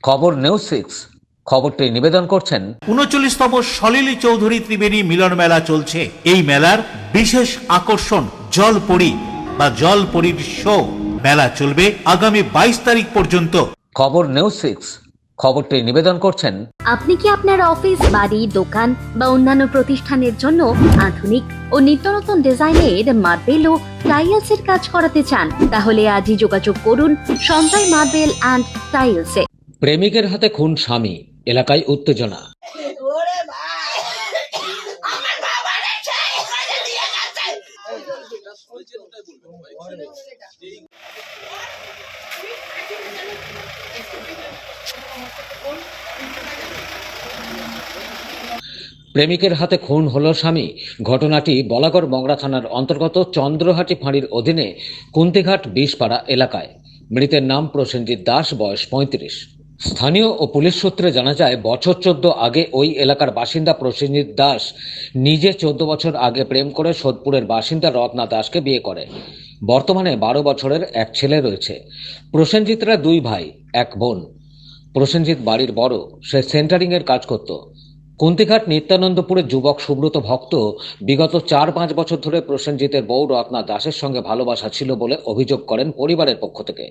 খবর নিউজ 6 খবরটি নিবেদন করছেন ৩৯তম সলিল চৌধুরী ত্রিবেণী মিলন মেলা চলছে। এই মেলার বিশেষ আকর্ষণ জলপরী বা জলপরীর শো। মেলা চলবে আগামী ২২ তারিখ পর্যন্ত। খবর নিউজ 6 খবরটি নিবেদন করছেন আপনি কি আপনার অফিস, বাড়ি, দোকান বা অন্যান্য প্রতিষ্ঠানের জন্য আধুনিক ও নিত্যনতুন ডিজাইনের মার্বেল ও টাইলসের কাজ করাতে চান? তাহলে আজই যোগাযোগ করুন সঞ্জয় মার্বেল অ্যান্ড টাইলসে। প্রেমিকের হাতে খুন স্বামী, এলাকায় উত্তেজনা। প্রেমিকের হাতে খুন হলো স্বামী। ঘটনাটি বলাগড় মংরা থানার অন্তর্গত চন্দ্রহাটি ফাঁড়ির অধীনে কুন্তিঘাট বিষপাড়া এলাকায়। মৃতের নাম প্রসেনজিৎ দাস, বয়স ৩৫। স্থানীয় ও পুলিশ সূত্রে জানা যায়, বছর ১৪ আগে ওই এলাকার বাসিন্দা প্রসেনজিৎ দাস নিজে ১৪ বছর আগে প্রেম করে সোদপুরের বাসিন্দা রত্না দাসকে বিয়ে করে। বর্তমানে ১২ বছরের এক ছেলে রয়েছে। প্রসেনজিৎরা ২ ভাই, ১ বোন। প্রসেনজিৎ বাড়ির বড়, সে সেন্টারিং এর কাজ করত। কুন্তিঘাট নিত্যানন্দপুরের যুবক সুব্রত ভক্ত বিগত ৪-৫ বছর ধরে প্রসেনজিতের বউ রত্না দাসের সঙ্গে ভালোবাসা ছিল বলে অভিযোগ করেন পরিবারের পক্ষ থেকে।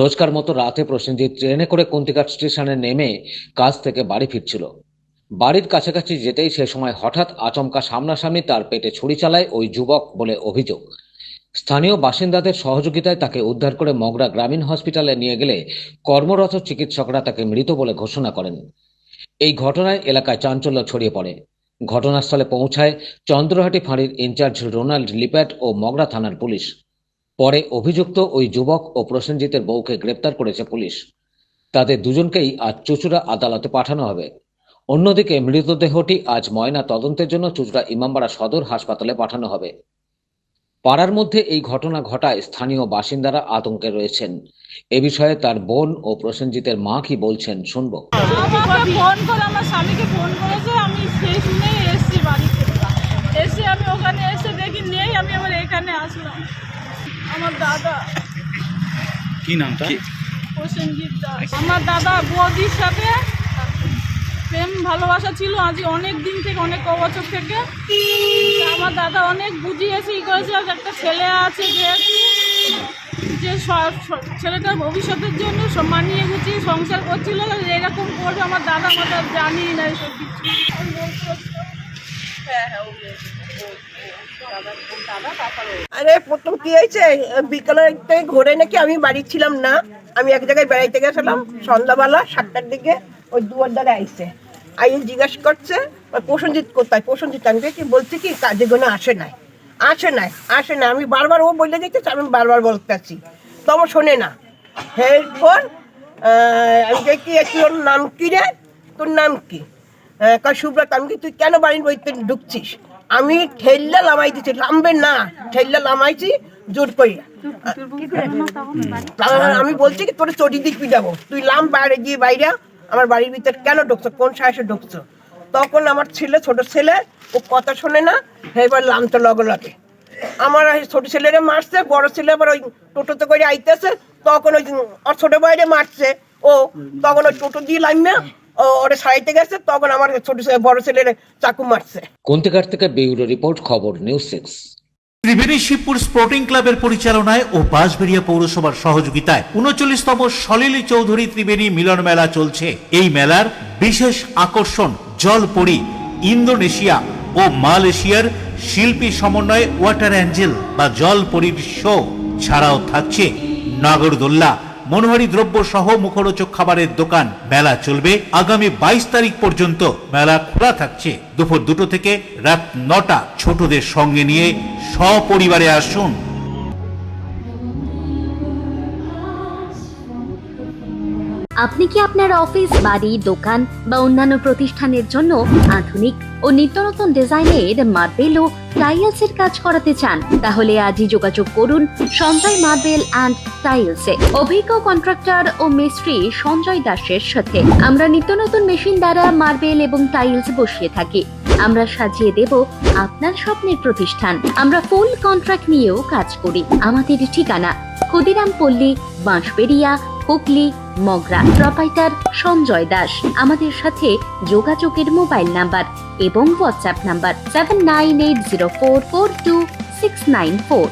রোজকার মতো রাতে প্রসেনজিৎ ট্রেনে করে কুন্তিঘাট স্টেশনে নেমে কাজ থেকে বাড়ি ফিরছিল। বাড়ির কাছাকাছি যেতেই সে সময় হঠাৎ আচমকা সামনাসামনি তার পেটে ছুরি চালায় ওই যুবক বলে অভিযোগ। স্থানীয় বাসিন্দাদের সহযোগিতায় তাকে উদ্ধার করে মগরা গ্রামীণ হসপিটালে নিয়ে গেলে কর্মরত চিকিৎসকরা তাকে মৃত বলে ঘোষণা করেন। এই ঘটনায় এলাকায় চাঞ্চল্য ছড়িয়ে পড়ে। ঘটনাস্থলে পৌঁছায় চন্দ্রহাটি ফাঁড়ির ইনচার্জ রোনাল্ড লিপ্যাট ও মগরা থানার পুলিশ। পরে অভিযুক্ত ওই যুবক ও প্রসেনজিতের বউকে গ্রেপ্তার করেছে পুলিশ। তাদের দুজনকেই আজ চুঁচুড়া আদালতে পাঠানো হবে। অন্যদিকে মৃতদেহটি আজ ময়না তদন্তের জন্য চুঁচুড়া ইমামবাড়া সদর হাসপাতালে পাঠানো হবে। পাড়ার মধ্যে এই ঘটনা ঘটায় স্থানীয় বাসিন্দারা আতঙ্কে রয়েছেন। এ বিষয়ে তার বোন ও প্রসেনজিতের মা কি বলছেন শুনবো। আমাকে ফোন করে আমার স্বামীকে ফোন করেছে, আমি সেই শুনেই এসেছি বাড়ি থেকে। এসে আমি ওখানে এসে দেখি নেই, আমি আবার এখানে আসলাম। আমার দাদা, কি নামটা? প্রসেনজিৎ দাস। আমার দাদা বৌদির সাথে প্রেম ভালোবাসা ছিল আজ অনেক দিন থেকে, অনেক বছর থেকে। আমার দাদা অনেক বুঝিয়েছে, ই করেছে, একটা ছেলে আছে যেহেতু, যে ছেলেটার ভবিষ্যতের জন্য মানিয়ে গুছিয়ে সংসার করছিল, এরকম করবে আমার দাদা, আমাদের জানি না এসব কিছু। আরে প্রথম কি হয়েছে, বিকালের থেকে ঘুরে নাকি আমি বাড়ি ছিলাম না, আমি এক জায়গায় বেড়াইতে গেছিলাম সন্ধ্যাবেলা 7টার দিকে। ওই দুয়ার দ্বারা আইসে, আই জিজ্ঞাসা করছে প্রসেনজিৎ কোথায়, প্রসেনজিৎ। আমি কি বলছি কি কাজে কোনো আসে নাই। আমি বারবার, ও বলে দিতেছে, আমি বারবার বলতে আছি, তো আমার শোনে না। এরপর আমি দেখি তোর নাম কি রে, তোর নাম কি? সুব্রত। আমি কি, তুই কেন বাড়ির বইতে ঢুকছিস? আমি ঠেল্লা লামাই দিচ্ছি, লামবে না, ঠেল্লা লামাইছি জোর করি। আমি বলছি কি, তোর চটি দিক যাবো, তুই লাম বাইরে গিয়ে বাইরে আমার বাড়ির ভিতর কেন ঢুকছো, কোন সাহসে ঢুকছো? তখন আমার ছেলে, ছোট ছেলে, ও কথা শোনে না, এবার লামতে লগে আমার ছোট ছেলেরা মারছে, বড় ছেলে আবার ওই টোটোতে করে আইতেছে, তখন ওই ওর ছোট বাইরে মারছে ও, তখন ওই টোটো দিয়ে লাইমে ওরে সারাইতে গেছে, তখন আমার ছোট বড় ছেলের চাকু মারছে। কুন্তিঘাট থেকে ব্যুরো রিপোর্ট, খবর নিউজ 6। ত্রিবেণী শিবপুর স্পোর্টিং ক্লাবের পরিচালনায় ও বাঁশবেড়িয়া পৌরসভার সহযোগিতায় ৩৯তম সলিল চৌধুরী ত্রিবেণী মিলন মেলা চলছে। এই মেলার বিশেষ আকর্ষণ জলপরী, ইন্দোনেশিয়া ও মালয়েশিয়ার শিল্পী সমন্বয়ে ওয়াটার অ্যাঞ্জেল বা জলপরীর শো ছাড়াও থাকছে নাগরদোল্লা, মনোহারী দ্রব্য সহ মুখরোচক খাবারের দোকান। মেলা চলবে আগামী ২২ তারিখ পর্যন্ত। মেলা খোলা থাকছে দুপুর ২টো থেকে রাত ৯টা। ছোটদের সঙ্গে নিয়ে সপরিবারে আসুন। আপনি কি আপনার অফিস, বাড়ি, দোকান বা অন্যান্য প্রতিষ্ঠানের জন্য আধুনিক ও নিত্যনতুন ডিজাইনের মার্বেল ও টাইলসের কাজ করাতে চান? তাহলে আজই যোগাযোগ করুন সঞ্জয় মার্বেল অ্যান্ড টাইলসে। অভিজ্ঞ কন্ট্রাক্টর ও মিস্ত্রি সঞ্জয় দাসের সাথে আমরা নিত্য নতুন মেশিন দ্বারা মার্বেল এবং টাইলস বসিয়ে থাকি। আমরা সাজিয়ে দেব আপনার স্বপ্নের প্রতিষ্ঠান। আমরা ফুল কন্ট্রাক্ট নিয়েও কাজ করি। আমাদের ঠিকানা ক্ষুদিরাম পল্লী, বাঁশবেড়িয়া, হুগলি, মগরা। প্রোপাইটার সঞ্জয় দাস। আমাদের সাথে যোগাযোগের মোবাইল নাম্বার এবং হোয়াটসঅ্যাপ নাম্বার 7980442694।